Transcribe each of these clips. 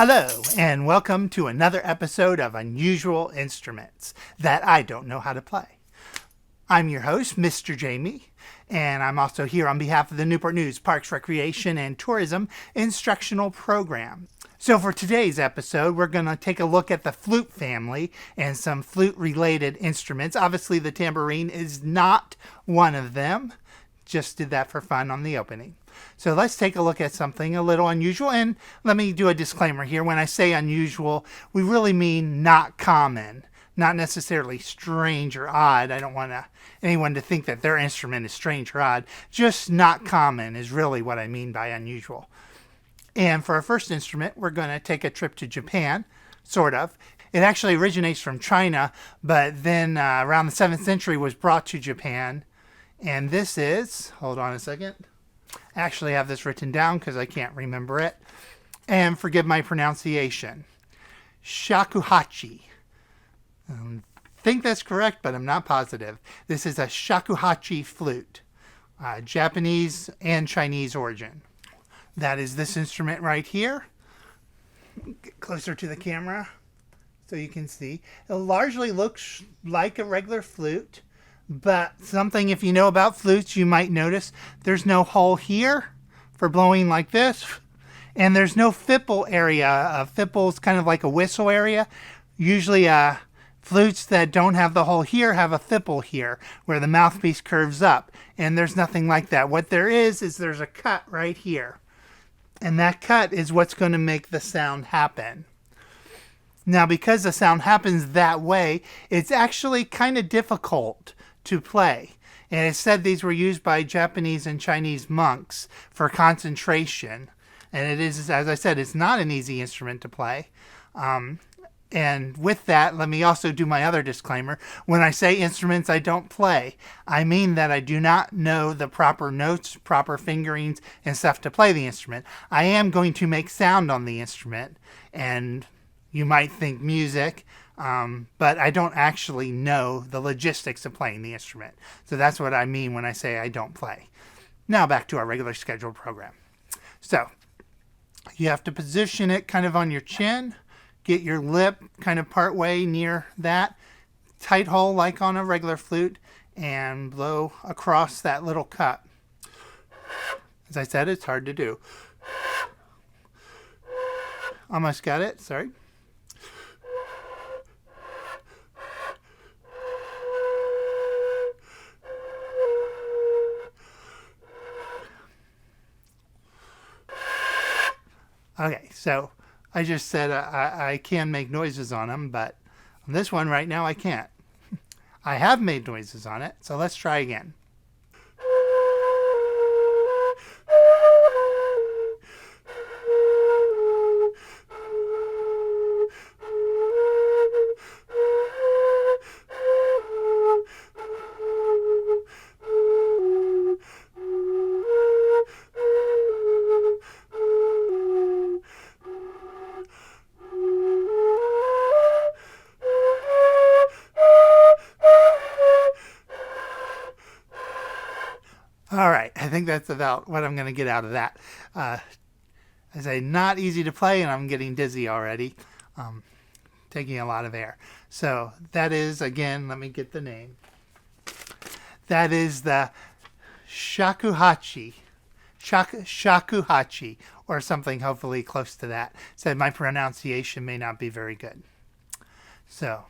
Hello, and welcome to another episode of Unusual Instruments that I don't know how to play. I'm your host, Mr. Jamie, and I'm also here on behalf of the Newport News Parks, Recreation, and Tourism Instructional Program. So for today's episode, we're going to take a look at the flute family and some flute-related instruments. Obviously, the tambourine is not one of them. Just did that for fun on the opening. So let's take a look at something a little unusual. And let me do a disclaimer here. When I say unusual, we really mean not common, not necessarily strange or odd. I don't want anyone to think that their instrument is strange or odd. Just not common is really what I mean by unusual. And for our first instrument, we're going to take a trip to Japan, sort of. It actually originates from China, but then around the 7th century was brought to Japan. And this is, hold on a second. I actually have this written down because I can't remember it. And forgive my pronunciation. Shakuhachi. I think that's correct, but I'm not positive. This is a shakuhachi flute. Japanese and Chinese origin. That is this instrument right here. Get closer to the camera so you can see. It largely looks like a regular flute. But something, if you know about flutes, you might notice there's no hole here for blowing like this. And there's no fipple area. A fipple's kind of like a whistle area. Usually flutes that don't have the hole here have a fipple here where the mouthpiece curves up. And there's nothing like that. What there is there's a cut right here. And that cut is what's going to make the sound happen. Now, because the sound happens that way, it's actually kind of difficult to play. And it said these were used by Japanese and Chinese monks for concentration. And it is, as I said, it's not an easy instrument to play. And with that, let me also do my other disclaimer. When I say instruments I don't play, I mean that I do not know the proper notes, proper fingerings, and stuff to play the instrument. I am going to make sound on the instrument, and you might think music, but I don't actually know the logistics of playing the instrument. So that's what I mean when I say I don't play. Now back to our regular scheduled program. So you have to position it kind of on your chin, get your lip kind of part way near that, tight hole like on a regular flute, and blow across that little cut. As I said, it's hard to do. Almost got it, sorry. Okay, so I just said I can make noises on them, but on this one right now I can't. I have made noises on it, so let's try again. All right, I think that's about what I'm going to get out of that. I say not easy to play, and I'm getting dizzy already, taking a lot of air. So that is, again, let me get the name. That is the shakuhachi, shakuhachi, or something hopefully close to that. Said my pronunciation may not be very good. So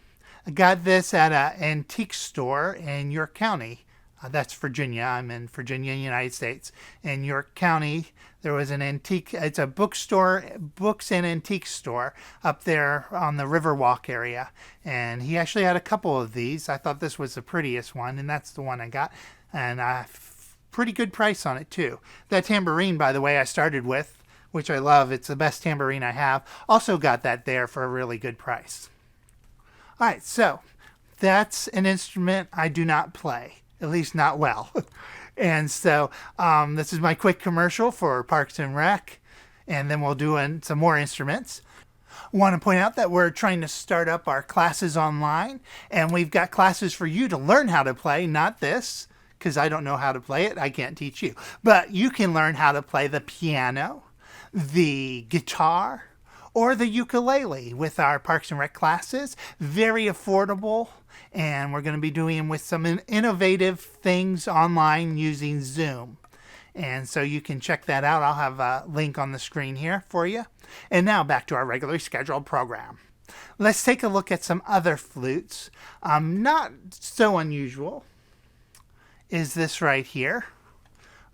I got this at an antique store in York County. That's Virginia. I'm in Virginia, United States. In York County, there was an antique, it's a bookstore, books and antique store up there on the Riverwalk area. And he actually had a couple of these. I thought this was the prettiest one, and that's the one I got. And pretty good price on it, too. That tambourine, by the way, I started with, which I love. It's the best tambourine I have. Also got that there for a really good price. All right, so that's an instrument I do not play. At least not well. And so this is my quick commercial for Parks and Rec. And then we'll do some more instruments. I want to point out that we're trying to start up our classes online. And we've got classes for you to learn how to play, not this, because I don't know how to play it. I can't teach you. But you can learn how to play the piano, the guitar, or the ukulele with our Parks and Rec classes. Very affordable, and we're going to be doing with some innovative things online using Zoom. And so you can check that out. I'll have a link on the screen here for you. And now back to our regularly scheduled program. Let's take a look at some other flutes. Not so unusual is this right here.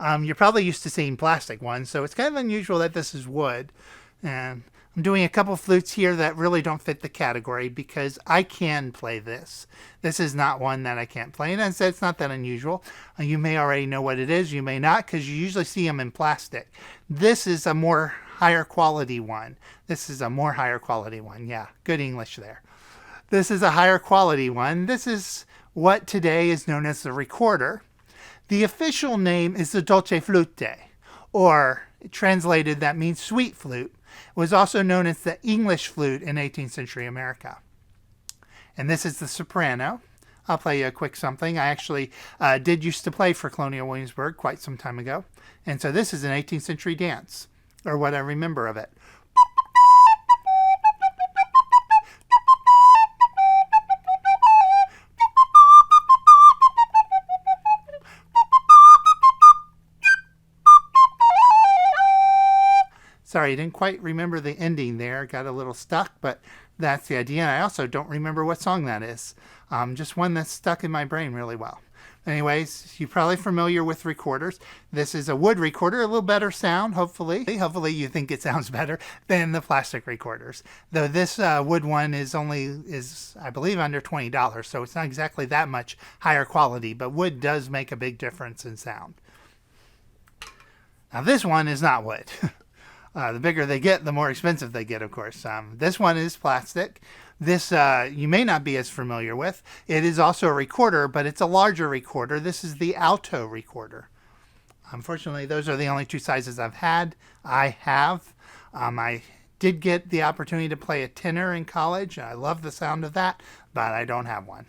You're probably used to seeing plastic ones, so it's kind of unusual that this is wood. And I'm doing a couple flutes here that really don't fit the category because I can play this. This is not one that I can't play, and instead it's not that unusual. You may already know what it is, you may not, because you usually see them in plastic. This is a more higher quality one. Yeah, good English there. This is a higher quality one. This is what today is known as the recorder. The official name is the dolce flute, or translated that means sweet flute. It was also known as the English flute in 18th century America. And this is the soprano. I'll play you a quick something. I actually did used to play for Colonial Williamsburg quite some time ago. And so this is an 18th century dance, or what I remember of it. Sorry, I didn't quite remember the ending there. Got a little stuck, but that's the idea. And I also don't remember what song that is. Just one that's stuck in my brain really well. Anyways, you're probably familiar with recorders. This is a wood recorder, a little better sound, hopefully. Hopefully you think it sounds better than the plastic recorders. Though this wood one is I believe, under $20, so it's not exactly that much higher quality, but wood does make a big difference in sound. Now this one is not wood. The bigger they get, the more expensive they get, of course. This one is plastic. This you may not be as familiar with. It is also a recorder, but it's a larger recorder. This is the alto recorder. Unfortunately, those are the only two sizes I've had. I did get the opportunity to play a tenor in college. I love the sound of that, but I don't have one.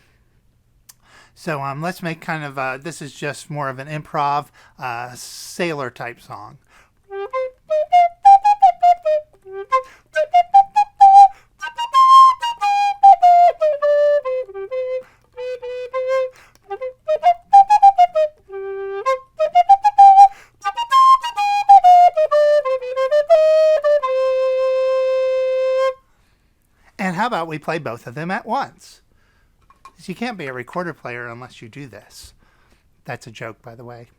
So let's make kind of, this is just more of an improv sailor type song. And how about we play both of them at once? Because you can't be a recorder player unless you do this. That's a joke, by the way.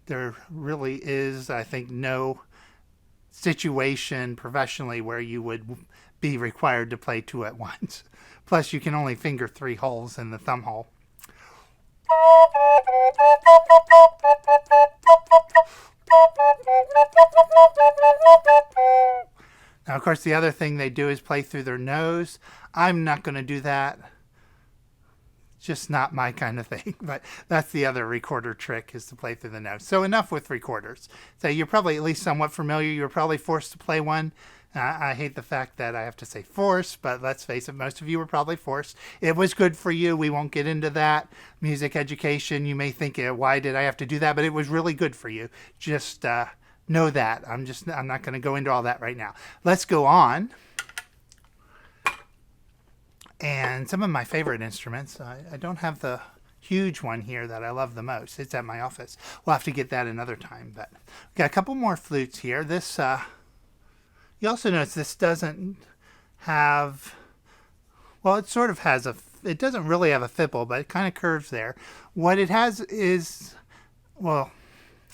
There really is, I think, no situation professionally where you would be required to play two at once. Plus, you can only finger 3 holes in the thumb hole. Now, of course, the other thing they do is play through their nose. I'm not going to do that. Just not my kind of thing, but that's the other recorder trick, is to play through the nose. So enough with recorders. So you're probably at least somewhat familiar. You were probably forced to play one. I hate the fact that I have to say forced, but let's face it, most of you were probably forced. It was good for you. We won't get into that. Music education, you may think, why did I have to do that? But it was really good for you. Just know that. I'm not going to go into all that right now. Let's go on. And some of my favorite instruments, I don't have the huge one here that I love the most. It's at my office. We'll have to get that another time. But we've got a couple more flutes here. This, you also notice this doesn't have, well, it sort of has it doesn't really have a fipple, but it kind of curves there. What it has is, well,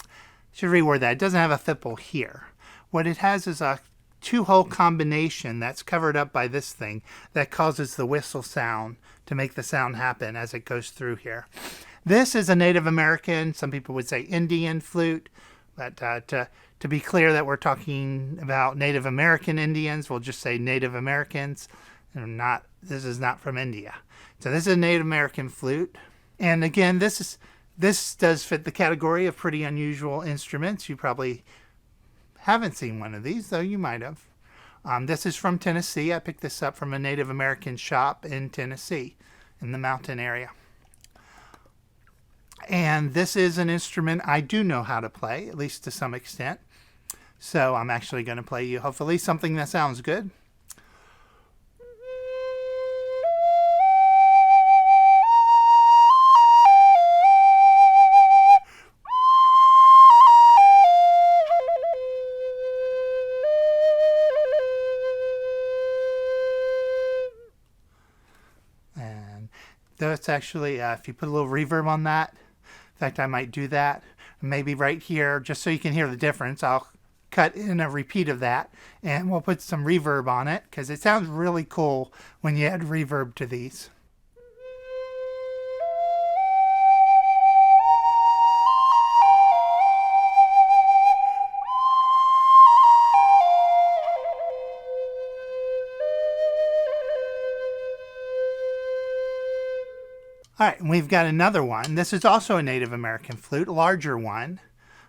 I should reword that. It doesn't have a fipple here. What it has is a 2-hole combination that's covered up by this thing that causes the whistle sound to make the sound happen as it goes through here. This is a Native American, some people would say Indian flute, but to be clear that we're talking about Native American Indians, we'll just say Native Americans, and this is not from India. So this is a Native American flute. And again, this does fit the category of pretty unusual instruments. You probably haven't seen one of these, though you might have. This is from Tennessee. I picked this up from a Native American shop in Tennessee, in the mountain area. And this is an instrument I do know how to play, at least to some extent. So I'm actually going to play you hopefully something that sounds good. And that's actually, if you put a little reverb on that, in fact, I might do that. Maybe right here, just so you can hear the difference, I'll cut in a repeat of that and we'll put some reverb on it because it sounds really cool when you add reverb to these. All right, and we've got another one. This is also a Native American flute, a larger one.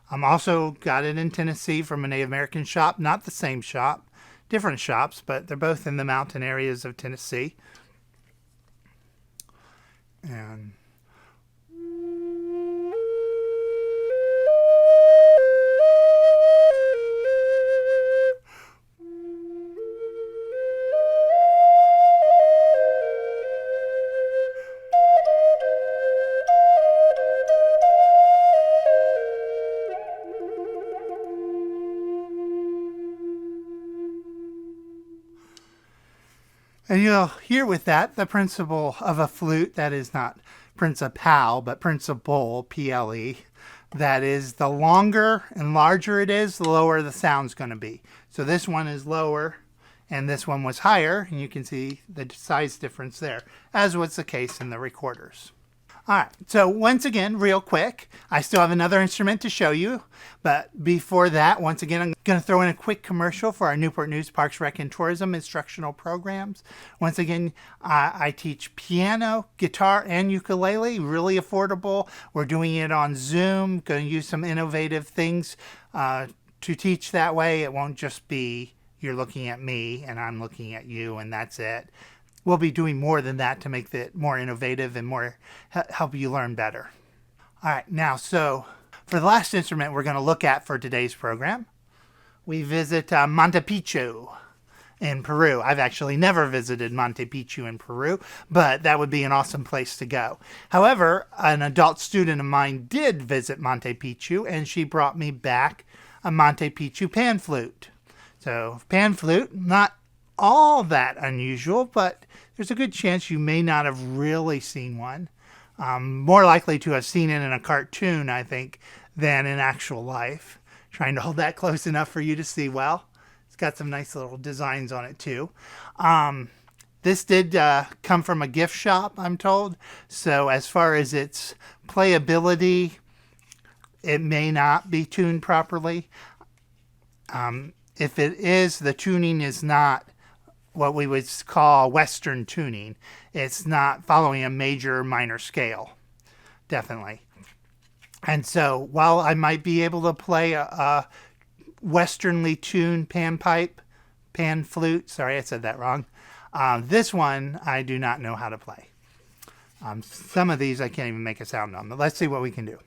Also got it in Tennessee from a Native American shop, not the same shop, different shops, but they're both in the mountain areas of Tennessee. And you'll hear with that the principle of a flute that is not principal, but principle, P-L-E. That is, the longer and larger it is, the lower the sound's going to be. So this one is lower and this one was higher, and you can see the size difference there, as was the case in the recorders. All right, so once again, real quick, I still have another instrument to show you, but before that, once again, I'm going to throw in a quick commercial for our Newport News Parks, Rec, and Tourism instructional programs. Once again, I teach piano, guitar, and ukulele, really affordable. We're doing it on Zoom, going to use some innovative things to teach that way. It won't just be you're looking at me and I'm looking at you and that's it. We'll be doing more than that to make it more innovative and more help you learn better. All right, now, so for the last instrument we're going to look at for today's program, we visit Monte Picchu in Peru. I've actually never visited Monte Picchu in Peru, but that would be an awesome place to go. However, an adult student of mine did visit Monte Picchu, and she brought me back a Monte Picchu pan flute. So, pan flute, not all that unusual, but there's a good chance you may not have really seen one. More likely to have seen it in a cartoon, I think, than in actual life. Trying to hold that close enough for you to see well. It's got some nice little designs on it too. This did come from a gift shop, I'm told. So as far as its playability, it may not be tuned properly. If it is, the tuning is not what we would call Western tuning. It's not following a major minor scale, definitely. And so while I might be able to play a Westernly tuned pan flute, sorry, I said that wrong. This one I do not know how to play. Some of these I can't even make a sound on, but let's see what we can do.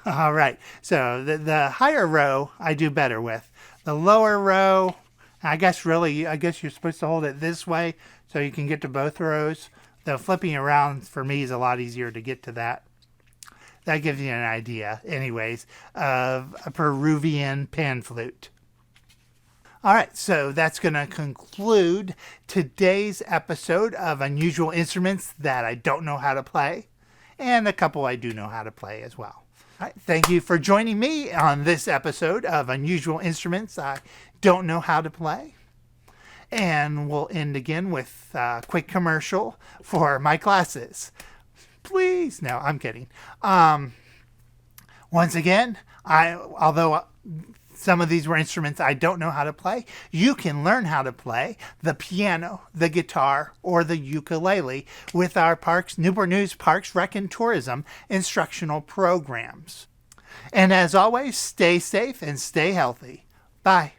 All right, so the higher row I do better with. The lower row, I guess you're supposed to hold it this way so you can get to both rows. Though flipping around for me is a lot easier to get to that. That gives you an idea, anyways, of a Peruvian pan flute. All right, so that's going to conclude today's episode of Unusual Instruments That I Don't Know How to Play, and a couple I do know how to play as well. All right, thank you for joining me on this episode of Unusual Instruments I Don't Know How to Play. And we'll end again with a quick commercial for my classes. Please. No, I'm kidding. Once again, although some of these were instruments I don't know how to play, you can learn how to play the piano, the guitar, or the ukulele with our Newport News Parks, Rec, and Tourism instructional programs. And as always, stay safe and stay healthy. Bye.